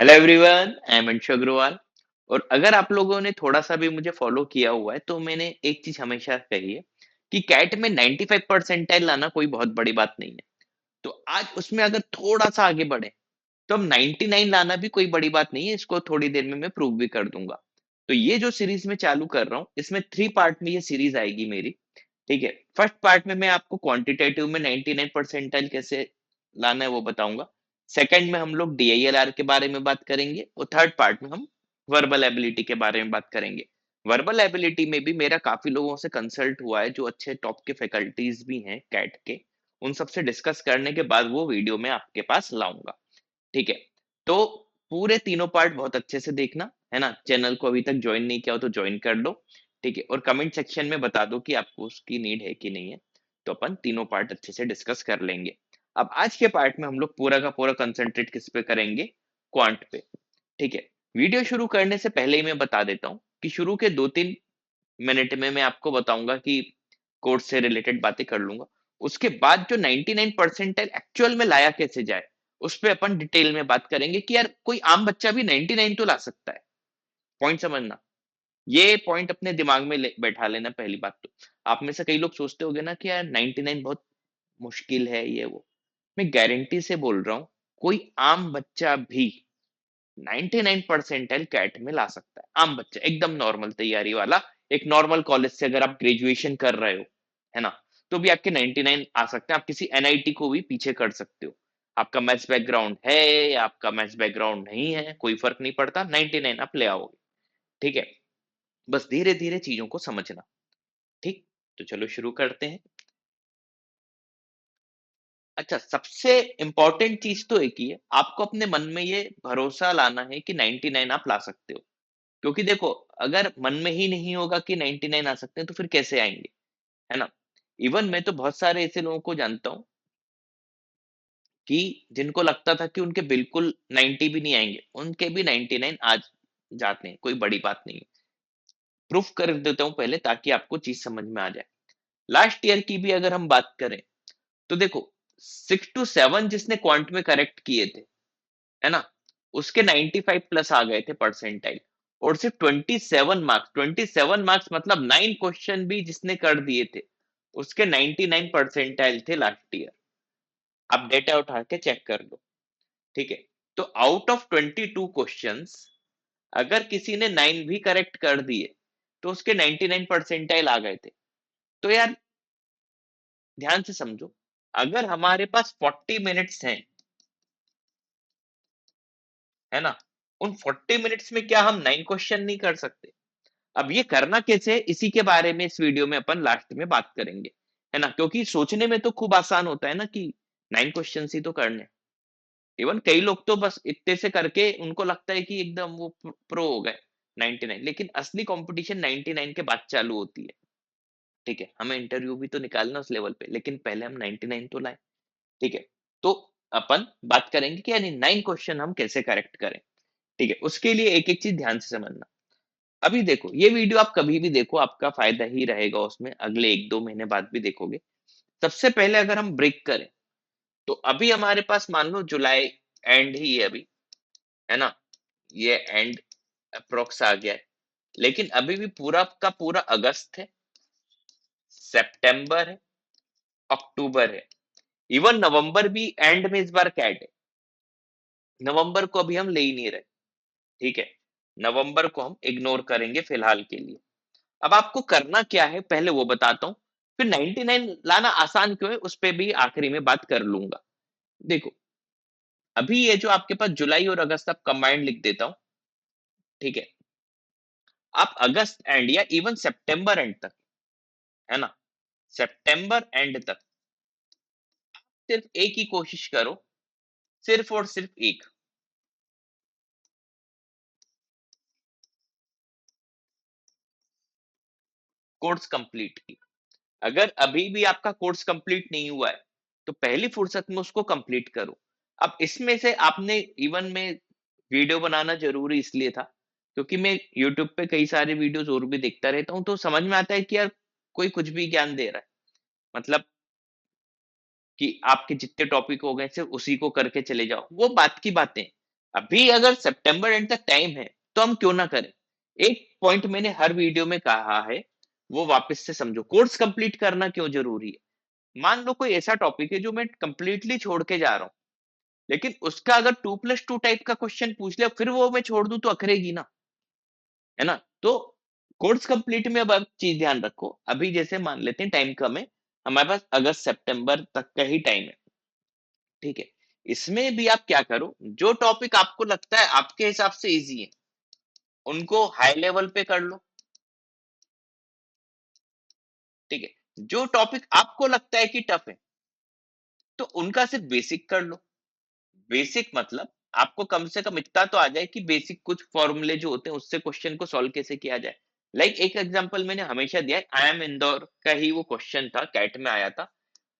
Hello everyone, I am Anshu Agarwal. और अगर आप लोगों ने थोड़ा सा भी मुझे फॉलो किया हुआ है तो मैंने एक चीज हमेशा कही है कि कैट में 95 परसेंटाइल लाना कोई बहुत बड़ी बात नहीं है। तो आज उसमें अगर थोड़ा सा आगे बढ़े तो हम 99 लाना भी कोई बड़ी बात नहीं है। इसको थोड़ी देर में मैं प्रूव भी कर दूंगा। तो ये जो सीरीज में चालू कर रहा हूँ इसमें 3 पार्ट में ये सीरीज आएगी मेरी। ठीक है। फर्स्ट पार्ट में मैं आपको क्वांटिटेटिव में 99 परसेंटाइल कैसे लाना है वो बताऊंगा। सेकंड में हम लोग डीआईएलआर के बारे में बात करेंगे और थर्ड पार्ट में हम वर्बल एबिलिटी के बारे में बात करेंगे। वर्बल एबिलिटी में भी मेरा काफी लोगों से कंसल्ट हुआ है जो अच्छे टॉप के फैकल्टीज भी हैं कैट के। उन सबसे डिस्कस करने के बाद वो वीडियो मैं आपके पास लाऊंगा। ठीक है। तो पूरे तीनों पार्ट बहुत अच्छे से देखना है ना। चैनल को अभी तक ज्वाइन नहीं किया हो तो ज्वाइन कर लो। ठीक है। और कमेंट सेक्शन में बता दो कि आपको उसकी नीड है कि नहीं है। तो अपन तीनों पार्ट अच्छे से डिस्कस कर लेंगे। अब आज के पार्ट में हम लोग पूरा का पूरा कंसंट्रेट किस पे करेंगे? क्वांट पे। ठीक है। वीडियो शुरू करने से पहले ही मैं बता देता हूँ कि शुरू के 2-3 मिनट में मैं आपको बताऊंगा कि कोर्स से रिलेटेड बातें कर लूंगा। उसके बाद जो 99 परसेंटाइल एक्चुअल में लाया कैसे जाए उस पे अपन डिटेल में बात करेंगे कि यार कोई आम बच्चा भी 99 तो ला सकता है। पॉइंट समझना। ये पॉइंट अपने दिमाग में बैठा लेना पहली बात तो। आप में से कई लोग सोचते होंगे ना कि यार 99 बहुत मुश्किल है ये वो। मैं गारंटी से बोल रहा हूँ कोई आम बच्चा भी 99 परसेंटाइल कैट में ला सकता है। आम बच्चा एकदम नॉर्मल तैयारी वाला एक नॉर्मल कॉलेज से अगर आप ग्रेजुएशन कर रहे हो है ना तो भी आपके 99 आ सकते हैं। आप किसी एनआईटी को भी पीछे कर सकते हो। आपका मैथ्स बैकग्राउंड है या आपका मैथ्स बैकग्राउंड नहीं है कोई फर्क नहीं पड़ता, 99 आप ले आओगे। ठीक है। बस धीरे धीरे चीजों को समझना। ठीक। तो चलो शुरू करते हैं। अच्छा, सबसे इंपॉर्टेंट चीज तो एक ही है, आपको अपने मन में ये भरोसा लाना है कि 99 आप ला सकते हो। क्योंकि देखो, अगर मन में ही नहीं होगा कि 99 आ सकते हैं तो फिर कैसे आएंगे? है ना। इवन मैं तो बहुत सारे ऐसे लोगों को जानता हूँ कि जिनको लगता था कि उनके बिल्कुल 90 भी नहीं आएंगे, उनके भी 99 आज जाते हैं, कोई बड़ी बात नहीं है। प्रूफ कर देता हूं पहले ताकि आपको चीज समझ में आ जाए। लास्ट ईयर की भी अगर हम बात करें तो देखो, 6 to 7 जिसने क्वांट में करेक्ट किए थे है ना, उसके 95 प्लस आ गए थे परसेंटाइल। और सिर्फ 27 मार्क्स मतलब 9 क्वेश्चन भी जिसने कर दिए थे उसके 99 परसेंटाइल थे लास्ट ईयर। आप डेटा उठा के चेक कर लो। ठीक है। तो आउट ऑफ 22 क्वेश्चंस अगर किसी ने 9 भी करेक्ट कर दिए तो उसके 99 परसेंटाइल आ गए थे। तो यार ध्यान से समझो, अगर हमारे पास 40 मिनट्स हैं है ना, उन 40 मिनट्स में क्या हम 9 क्वेश्चन नहीं कर सकते? अब ये करना कैसे है इसी के बारे में इस वीडियो में अपन लास्ट में बात करेंगे। है ना, क्योंकि सोचने में तो खूब आसान होता है ना कि 9 क्वेश्चन ही तो करने। इवन कई लोग तो बस इतने से करके उनको लगता है कि एकदम वो प्रो हो गए 99। लेकिन असली कंपटीशन 99 के बाद चालू होती है। ठीक है। हमें इंटरव्यू भी तो निकालना उस लेवल पे, लेकिन पहले हम 99 तो लाए। ठीक है। तो अपन बात करेंगे कि यानी 9 क्वेश्चन हम कैसे करेक्ट करें। ठीक है। उसके लिए एक एक चीज ध्यान से समझना। अभी देखो, ये वीडियो आप कभी भी देखो आपका फायदा ही रहेगा उसमें, अगले 1-2 महीने बाद भी देखोगे। सबसे पहले अगर हम ब्रेक करें तो अभी हमारे पास मान लो जुलाई एंड ही है अभी, है ना। ये एंड अप्रोक्स आ गया है। लेकिन अभी भी पूरा का पूरा अगस्त है, सितंबर है, अक्टूबर है, इवन नवंबर भी एंड में इस बार कैट है। नवंबर को अभी हम ले ही नहीं रहे। ठीक है। नवंबर को हम इग्नोर करेंगे फिलहाल के लिए। अब आपको करना क्या है पहले वो बताता हूँ, फिर 99 लाना आसान क्यों है उस पे भी आखिरी में बात कर लूंगा। देखो, अभी ये जो आपके पास जुलाई और अगस्त आप कंबाइंड लिख देता हूँ। ठीक है। आप अगस्त एंड या इवन सितंबर एंड तक, है ना, सितंबर एंड तक सिर्फ एक ही कोशिश करो, सिर्फ और सिर्फ एक, कोर्स कंप्लीट की। अगर अभी भी आपका कोर्स कंप्लीट नहीं हुआ है तो पहली फुर्सत में उसको कंप्लीट करो। अब इसमें से आपने, इवन में वीडियो बनाना जरूरी इसलिए था क्योंकि मैं यूट्यूब पे कई सारे वीडियोस और भी देखता रहता हूँ तो समझ में आता है कि यार कोई कुछ भी ज्ञान दे रहा है, मतलब कि आपके जितने टॉपिक हो गए सिर्फ उसी को करके चले जाओ, वो बात की बातें। अभी अगर सितंबर एंड तक टाइम है तो हम क्यों ना करें। एक पॉइंट मैंने हर वीडियो में कहा है, वो वापस से समझो, कोर्स कंप्लीट करना क्यों जरूरी है। मान लो कोई ऐसा टॉपिक है जो मैं कंप्लीटली छोड़ के जा रहा हूँ, लेकिन उसका अगर 2+2 टाइप का क्वेश्चन पूछ लिया फिर वो मैं छोड़ दूं तो अखरेगी ना, है ना। तो कोर्स कंप्लीट में अब आप चीज ध्यान रखो, अभी जैसे मान लेते हैं टाइम कम है, हमारे पास अगस्त सितंबर तक का ही टाइम है, ठीक है। इसमें भी आप क्या करो, जो टॉपिक आपको लगता है आपके हिसाब से इजी है उनको हाई लेवल पे कर लो, ठीक है। जो टॉपिक आपको लगता है कि टफ है तो उनका सिर्फ बेसिक कर लो। बेसिक मतलब आपको कम से कम इतना तो आ जाए कि बेसिक कुछ फॉर्मूले जो होते हैं उससे क्वेश्चन को सॉल्व कैसे किया जाए। लाइक एक एग्जांपल मैंने हमेशा दिया है, आई एम इंदौर का ही वो क्वेश्चन था, कैट में आया था।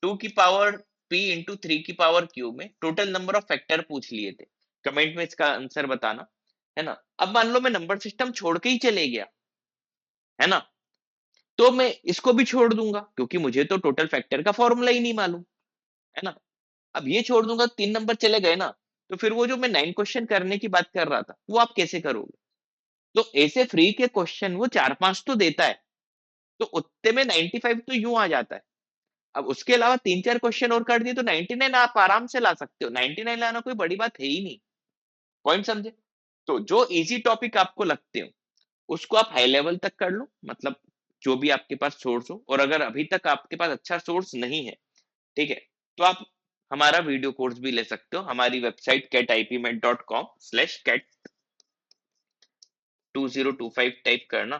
2 की पावर p इंटू 3 की पावर q में टोटल नंबर ऑफ फैक्टर पूछ लिए थे, कमेंट में इसका आंसर बताना, है ना। अब मान लो मैं नंबर सिस्टम छोड़ के ही चले गया, है ना, तो मैं इसको भी छोड़ दूंगा क्योंकि मुझे तो टोटल फैक्टर का फॉर्मूला ही नहीं मालूम, है ना। अब ये छोड़ दूंगा, 3 नंबर चले गए ना, तो फिर वो जो मैं 9 क्वेश्चन करने की बात कर रहा था वो आप कैसे करोगे। तो ऐसे फ्री के क्वेश्चन वो 4-5 तो देता है, तो उतने में 95 तो यूं आ जाता है। अब उसके अलावा 3-4 क्वेश्चन और कर दिए तो 99 आप आराम से ला सकते हो, 99 लाना कोई बड़ी बात है ही नहीं। पॉइंट समझे। तो जो इजी टॉपिक आपको लगते हो उसको आप हाई लेवल तक कर लो, मतलब जो भी आपके पास सोर्स हो, और अगर अभी तक आपके पास अच्छा सोर्स नहीं है, ठीक है, तो आप हमारा वीडियो कोर्स भी ले सकते हो। हमारी वेबसाइट catipmet.com/cat2025 टाइप करना,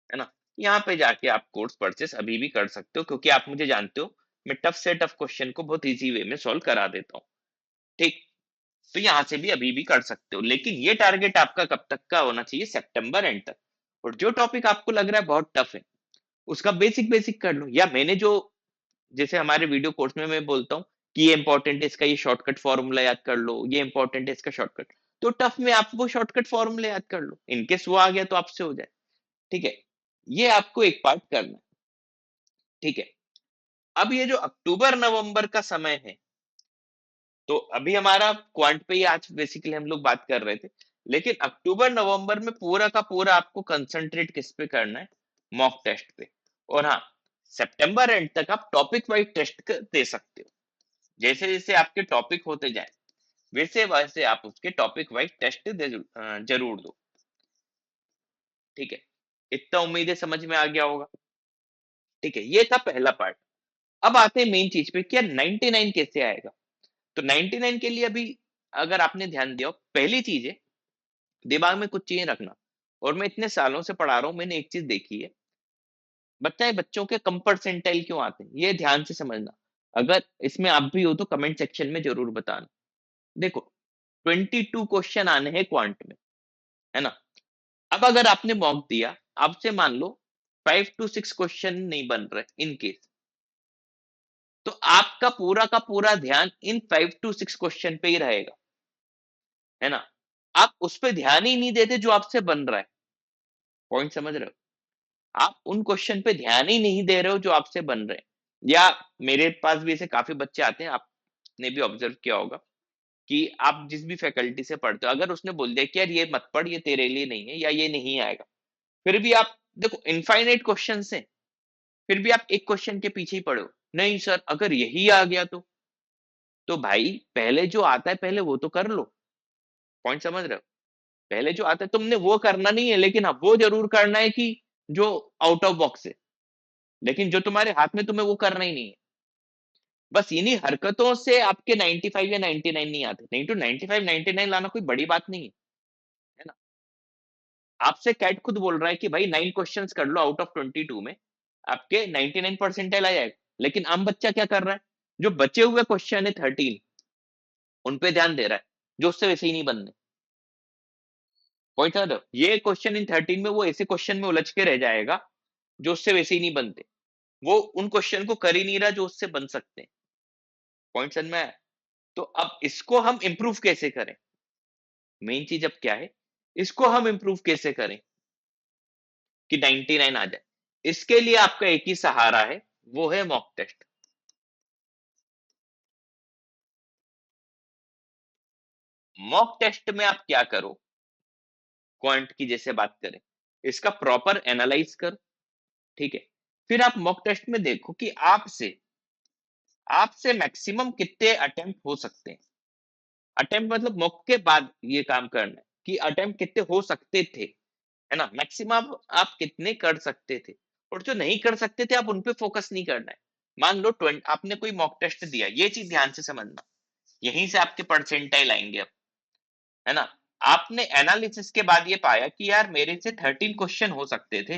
है ना। यहाँ पे जाके आप कोर्स परचेस अभी भी कर सकते हो, क्योंकि आप मुझे जानते हो मैं टफ से टफ क्वेश्चन को बहुत इजी वे में सॉल्व करा देता हूँ, ठीक। तो यहाँ से भी अभी भी कर सकते हो, लेकिन ये टारगेट आपका कब तक का होना चाहिए, सितंबर एंड तक। और जो टॉपिक आपको लग रहा है बहुत टफ है उसका बेसिक बेसिक कर लो, या मैंने जो जैसे हमारे वीडियो कोर्स में मैं बोलता हूँ कि ये इंपॉर्टेंट है इसका ये शॉर्टकट फॉर्मूला याद कर लो, ये इंपॉर्टेंट है इसका शॉर्टकट, तो टफ में आप वो शॉर्टकट फॉर्मूला याद कर लो, इनकेस वो आ गया तो आपसे हो जाए, ठीक है। ये आपको एक पार्ट करना है, ठीक है। अब ये जो अक्टूबर नवंबर का समय है, तो अभी हमारा क्वांट पे ही आज बेसिकली हम लोग बात कर रहे थे, लेकिन अक्टूबर नवंबर में पूरा का पूरा आपको कंसंट्रेट किस पे करना है, मॉक टेस्ट पे। और हाँ, सितंबर एंड तक आप टॉपिक वाइज टेस्ट दे सकते हो, जैसे जैसे आपके टॉपिक होते जाए वैसे वैसे आप उसके टॉपिक वाइज टेस्ट जरूर दो, ठीक है। इतना उम्मीद है समझ में आ गया होगा, ठीक है। ये था पहला पार्ट। अब आते हैं मेन चीज पे, क्या 99 कैसे आएगा। तो 99 के लिए अभी अगर आपने ध्यान दिया हो, पहली चीज है दिमाग में कुछ चीजें रखना, और मैं इतने सालों से पढ़ा रहा हूं, मैंने एक चीज देखी है, बताए बच्चों के कम परसेंटाइल क्यों आते हैं, ये ध्यान से समझना। अगर इसमें आप भी हो तो कमेंट सेक्शन में जरूर बताना। देखो, 22 क्वेश्चन आने हैं क्वांट में, है ना। अब अगर आपने मॉक दिया, आपसे मान लो 5 to 6 क्वेश्चन नहीं बन रहे इन केस, तो आपका पूरा का पूरा ध्यान इन 5 to 6 क्वेश्चन पे ही रहेगा, है ना। आप उस पे ध्यान ही नहीं देते जो आपसे बन रहा है। पॉइंट समझ रहे हो। आप उन क्वेश्चन पे ध्यान ही नहीं दे रहे हो जो आपसे बन रहे हैं। या मेरे पास भी ऐसे काफी बच्चे आते हैं, आपने भी ऑब्जर्व किया होगा कि आप जिस भी फैकल्टी से पढ़ते हो, अगर उसने बोल दिया कि यार ये मत पढ़, ये तेरे लिए नहीं है या ये नहीं आएगा, फिर भी आप देखो इनफाइनाइट क्वेश्चन है, फिर भी आप एक क्वेश्चन के पीछे ही पड़े हो। नहीं सर अगर यही आ गया तो भाई पहले जो आता है पहले वो तो कर लो। पॉइंट समझ रहे हो। पहले जो आता है तुमने वो करना नहीं है, लेकिन हाँ वो जरूर करना है कि जो आउट ऑफ बॉक्स है, लेकिन जो तुम्हारे हाथ में तुम्हें वो करना ही नहीं है। बस इन्हीं हरकतों से आपके 95 या 99 नहीं आते, नहीं तो 95 99 लाना कोई बड़ी बात नहीं है ना। आपसे कैट खुद बोल रहा है कि भाई 9 क्वेश्चंस कर लो आउट ऑफ 22 में, आपके 99 परसेंटाइल आ जाएगा। लेकिन आम बच्चा क्या कर रहा है, जो बचे हुए क्वेश्चन है 13 उन पे ध्यान दे रहा है, जो उससे वैसे ही नहीं बनने। पॉइंट समझ रहे हो? ये क्वेश्चन इन 13 में वो ऐसे क्वेश्चन में उलझ के रह जाएगा जो उससे वैसे ही नहीं बनते। वो उन क्वेश्चन को कर ही नहीं रहा जो उससे बन सकते हैं। पॉइंट समझ में आया। तो अब इसको हम इंप्रूव कैसे करें, मेन चीज अब क्या है, इसको हम इंप्रूव कैसे करें कि 99 आ जाए। इसके लिए आपका एक ही सहारा है, वो है मॉक टेस्ट। मॉक टेस्ट में आप क्या करो, क्वांट की जैसे बात करें, इसका प्रॉपर एनालाइज करो, ठीक है? फिर आप मॉक टेस्ट में देखो कि आपसे आपसे मैक्सिमम कितने अटेम्प्ट हो सकते हैं। अटेम्प्ट मतलब मॉक के बाद ये काम करना है कि अटेम्प्ट कितने हो सकते थे, है ना? मैक्सिमम आप कितने कर सकते थे, और जो नहीं कर सकते थे आप उन पे फोकस नहीं करना है। मान लो 20 आपने कोई मॉक टेस्ट दिया, ये चीज ध्यान से समझना, यहीं से आपके परसेंटाइल आएंगे अब, है ना? आपने एनालिसिस के बाद ये पाया कि यार मेरे से 13 क्वेश्चन हो सकते थे,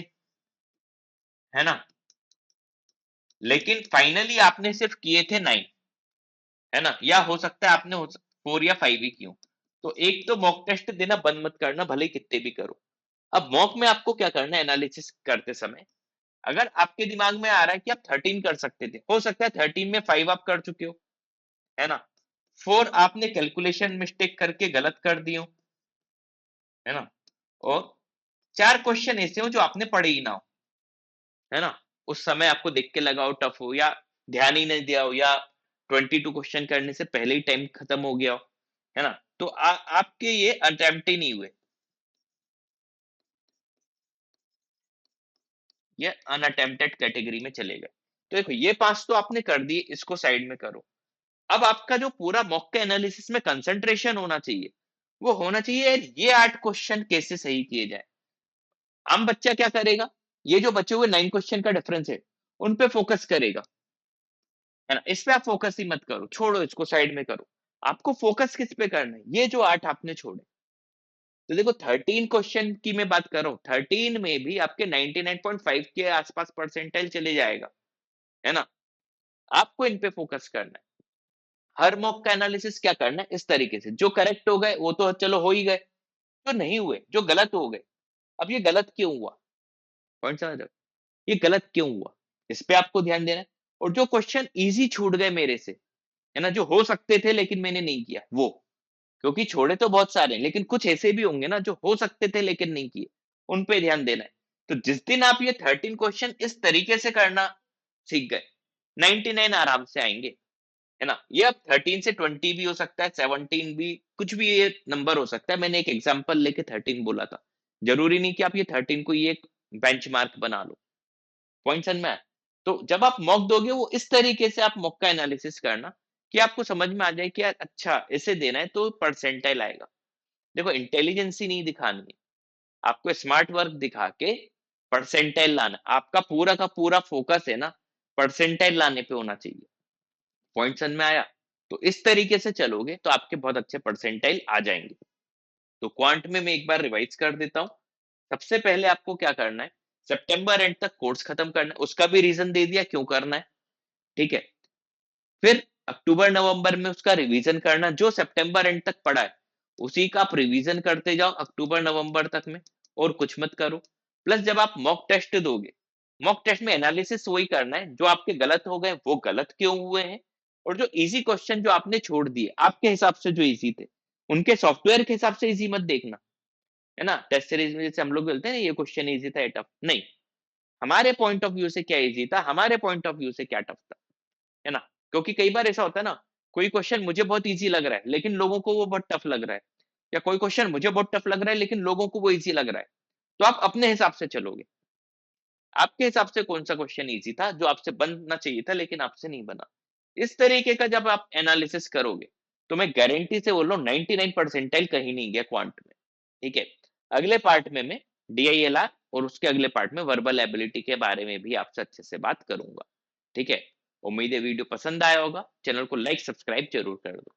है ना? लेकिन फाइनली आपने सिर्फ किए थे 9, है ना? या हो सकता है आपने 4 या 5 ही की हो। तो एक तो मॉक टेस्ट देना बंद मत करना, भले ही कितने भी करो। अब मॉक में आपको क्या करना है एनालिसिस करते समय, अगर आपके दिमाग में आ रहा है कि आप 13 कर सकते थे, हो सकता है 13 में 5 आप कर चुके हो, है ना? 4 आपने कैलकुलेशन मिस्टेक करके गलत कर दिए हो, है ना? और 4 क्वेश्चन ऐसे हो जो आपने पढ़े ही ना हो, है ना? उस समय आपको देख के लगा हो टफ हो, या ध्यान ही नहीं दिया हो, या 22 क्वेश्चन करने से पहले ही टाइम खत्म हो गया हो, है ना? तो आपके ये अटेम्प्ट ही नहीं हुए, ये अनअटेम्प्टेड कैटेगरी में चले गए। तो देखो ये 5 तो आपने कर दिए, इसको साइड में करो। अब आपका जो पूरा मॉक के एनालिसिस में कंसंट्रेशन होना चाहिए, वो होना चाहिए यार ये 8 क्वेश्चन कैसे सही किए जाए। आम बच्चा क्या करेगा, ये जो बचे हुए 9 क्वेश्चन का डिफरेंस है, उन पे फोकस करेगा, है ना? इस पे आप फोकस ही मत करो, छोड़ो इसको साइड में करो। आपको फोकस किस पे करना है, ये जो 8 आपने छोड़े। तो देखो 13 क्वेश्चन की मैं बात कर रहा हूँ, 13 में भी आपके 99.5 के आसपास परसेंटाइल चले जाएगा, है ना? आपको इन पे फोकस करना है। हर मॉक का एनालिसिस क्या करना है इस तरीके से, जो करेक्ट हो गए वो तो चलो हो ही गए, जो नहीं हुए, जो गलत हो गए, अब ये गलत क्यों हुआ, पॉइंट समझ रहे हो? ये गलत क्यों हुआ, इस पे आपको ध्यान देना है। और जो क्वेश्चन इजी छूट गए मेरे से, है ना, जो हो सकते थे लेकिन मैंने नहीं किया वो, क्योंकि छोड़े तो बहुत सारे हैं, लेकिन कुछ ऐसे भी होंगे ना जो हो सकते थे लेकिन नहीं किए, उन पे ध्यान देना है। तो जिस दिन आप ये 13 क्वेश्चन इस तरीके से करना सीख गए, 99 आराम से आएंगे, है ना? ये अब 13 से 20 भी हो सकता है, 17 भी, कुछ भी ये नंबर हो सकता है। मैंने एक एग्जांपल लेके 13 बोला था। जरूरी नहीं कि आप ये 13 को ये एक बेंचमार्क बना लो। पॉइंट समझ में आया? तो जब आप मॉक दोगे वो इस तरीके से आप मॉक का एनालिसिस करना कि आपको समझ में आ जाए कि यार अच्छा इसे देना है तो परसेंटाइल आएगा। देखो इंटेलिजेंस ही नहीं दिखानी है, आपको स्मार्ट वर्क दिखा के परसेंटाइल लाना, आपका पूरा का पूरा फोकस है ना परसेंटाइल लाने पे होना चाहिए। पॉइंट समझ में आया? तो इस तरीके से चलोगे तो आपके बहुत अच्छे परसेंटाइल आ जाएंगे। तो क्वांट में मैं एक बार रिवाइज कर देता हूँ। सबसे पहले आपको क्या करना है, सितंबर एंड तक कोर्स खत्म करना है, उसका भी रीजन दे दिया क्यों करना है, ठीक है? फिर अक्टूबर नवंबर में उसका रिवीजन करना, जो सितंबर एंड तक पढ़ा है उसी का आप रिवीजन करते जाओ अक्टूबर नवंबर तक में, और कुछ मत करो। प्लस जब आप मॉक टेस्ट दोगे, मॉक टेस्ट में एनालिसिस वही करना है, जो आपके गलत हो गए वो गलत क्यों हुए हैं, और जो इजी क्वेश्चन जो आपने छोड़ दिए आपके हिसाब से जो इजी थे, उनके सॉफ्टवेयर के हिसाब से इजी मत देखना, है ना? टेस्ट सीरीज में जैसे हम लोग बोलते हैं ना ये क्वेश्चन इजी था, ये टफ नहीं। हमारे पॉइंट ऑफ व्यू से क्या इजी था, हमारे पॉइंट ऑफ व्यू से क्या टफ था, है ना? क्योंकि कई बार ऐसा होता है ना, कोई क्वेश्चन मुझे बहुत ईज़ी लग रहा है, लेकिन लोगों को वो बहुत टफ लग रहा है, या कोई क्वेश्चन मुझे बहुत टफ लग रहा है, लेकिन लोगों को वो ईज़ी लग रहा है। तो आप अपने हिसाब से चलोगे। आपके हिसाब से कौन-सा क्वेश्चन ईज़ी था, जो आपसे बनना चाहिए था, लेकिन आपसे नहीं बना। इस तरीके का जब आप एनालिसिस करोगे, तो मैं गारंटी से बोल रहा हूँ 99 परसेंटाइल कहीं नहीं गया क्वांट में, ठीक है? अगले पार्ट में मैं डीआईएलआर और उसके अगले पार्ट में वर्बल एबिलिटी के बारे में भी आपसे अच्छे से बात करूँगा, ठीक है? उम्मीद है वीडियो पसंद आया होगा। चैनल को लाइक, सब्सक्राइब ज़रूर कर दो।